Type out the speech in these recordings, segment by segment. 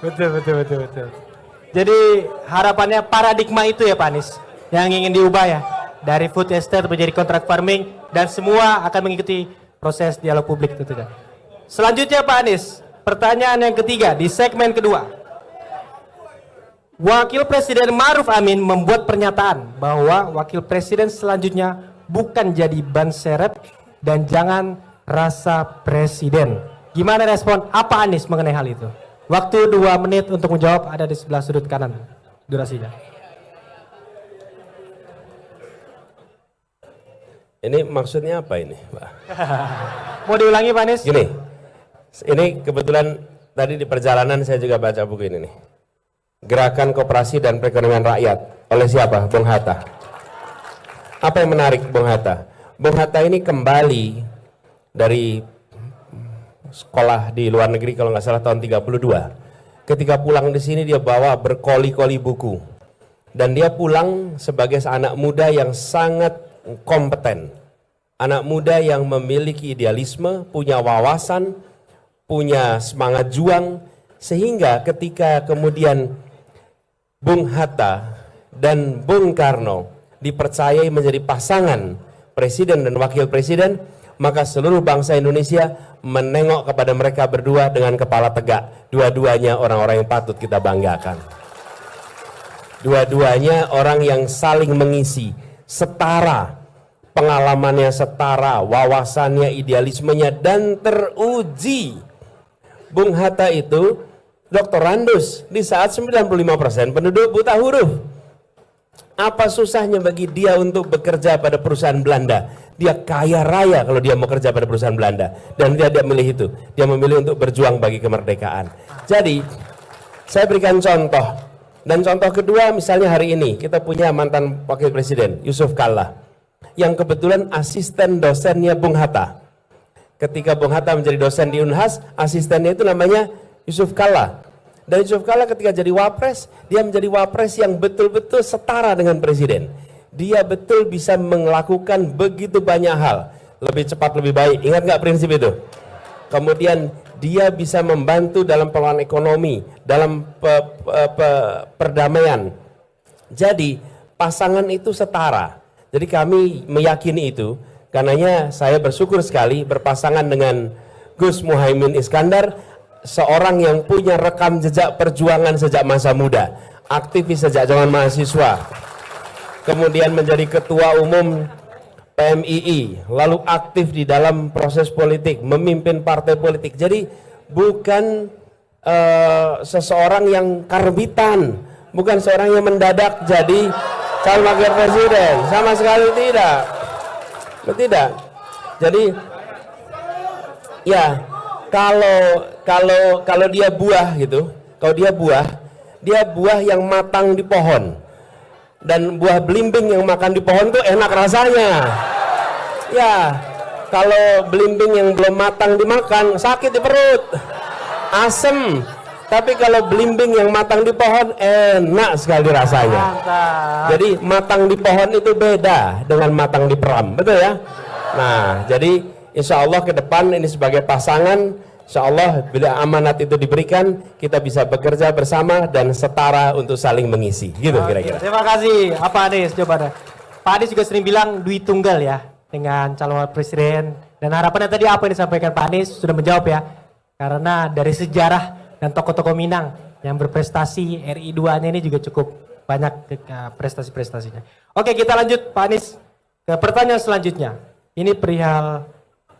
Betul. Jadi harapannya paradigma itu ya Pak Anies yang ingin diubah ya, dari food estate menjadi contract farming, dan semua akan mengikuti proses dialog publik tentunya. Selanjutnya Pak Anies, pertanyaan yang ketiga di segmen kedua. Wakil Presiden Ma'ruf Amin membuat pernyataan bahwa Wakil Presiden selanjutnya bukan jadi ban serep dan jangan rasa presiden. Gimana respon apa Anies mengenai hal itu? Waktu 2 menit untuk menjawab ada di sebelah sudut kanan durasinya. Ini maksudnya apa ini, Pak? Mau diulangi Pak Anies? Gini, ini kebetulan tadi di perjalanan saya juga baca buku ini nih. Gerakan Koperasi dan Perekonomian Rakyat oleh siapa? Bung Hatta. Apa yang menarik Bung Hatta? Bung Hatta ini kembali dari sekolah di luar negeri kalau nggak salah tahun 32. Ketika pulang di sini dia bawa berkoli-koli buku. Dan dia pulang sebagai anak muda yang sangat kompeten. Anak muda yang memiliki idealisme, punya wawasan, punya semangat juang, sehingga ketika kemudian Bung Hatta dan Bung Karno dipercayai menjadi pasangan presiden dan wakil presiden, maka seluruh bangsa Indonesia menengok kepada mereka berdua dengan kepala tegak. Dua-duanya orang-orang yang patut kita banggakan. Dua-duanya orang yang saling mengisi, setara, pengalamannya setara, wawasannya, idealismenya, dan teruji. Bung Hatta itu doktorandus di saat 95% penduduk buta huruf. Apa susahnya bagi dia untuk bekerja pada perusahaan Belanda? Dia kaya raya kalau dia mau kerja pada perusahaan Belanda. Dan dia tidak memilih itu. Dia memilih untuk berjuang bagi kemerdekaan. Jadi, saya berikan contoh. Dan contoh kedua misalnya hari ini, kita punya mantan wakil presiden, Yusuf Kalla. Yang kebetulan asisten dosennya Bung Hatta. Ketika Bung Hatta menjadi dosen di Unhas, asistennya itu namanya Yusuf Kalla. Dan Yusuf Kalla ketika jadi wapres, dia menjadi wapres yang betul-betul setara dengan presiden. Dia betul bisa melakukan begitu banyak hal. Lebih cepat, lebih baik. Ingat nggak prinsip itu? Kemudian dia bisa membantu dalam pengelolaan ekonomi, dalam perdamaian. Jadi pasangan itu setara. Jadi kami meyakini itu. Karenanya saya bersyukur sekali berpasangan dengan Gus Muhaimin Iskandar, seorang yang punya rekam jejak perjuangan sejak masa muda, aktivis sejak zaman mahasiswa, kemudian menjadi ketua umum PMII, lalu aktif di dalam proses politik, memimpin partai politik. Jadi bukan seseorang yang karbitan, bukan seorang yang mendadak jadi calon wakil presiden, sama sekali tidak. Tidak. Jadi ya kalau dia buah gitu, kalau dia buah yang matang di pohon. Dan buah belimbing yang makan di pohon tuh enak rasanya. Ya, kalau belimbing yang belum matang dimakan sakit di perut, asem. Tapi kalau belimbing yang matang di pohon enak sekali rasanya. Mantap. Jadi matang di pohon itu beda dengan matang di peram, betul ya? Nah, jadi insya Allah ke depan ini sebagai pasangan, insya Allah bila amanat itu diberikan, kita bisa bekerja bersama dan setara untuk saling mengisi. Gitu kira-kira. Terima kasih, Pak Anies jawabannya. Pak Anies juga sering bilang duit tunggal ya dengan calon presiden. Dan harapannya tadi apa yang disampaikan Pak Anies sudah menjawab ya. Karena dari sejarah dan tokoh-tokoh Minang yang berprestasi, RI 2-nya ini juga cukup banyak prestasi-prestasinya. Oke, kita lanjut Pak Anies ke pertanyaan selanjutnya. Ini perihal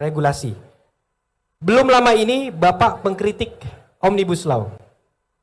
regulasi. Belum lama ini Bapak mengkritik Omnibus Law.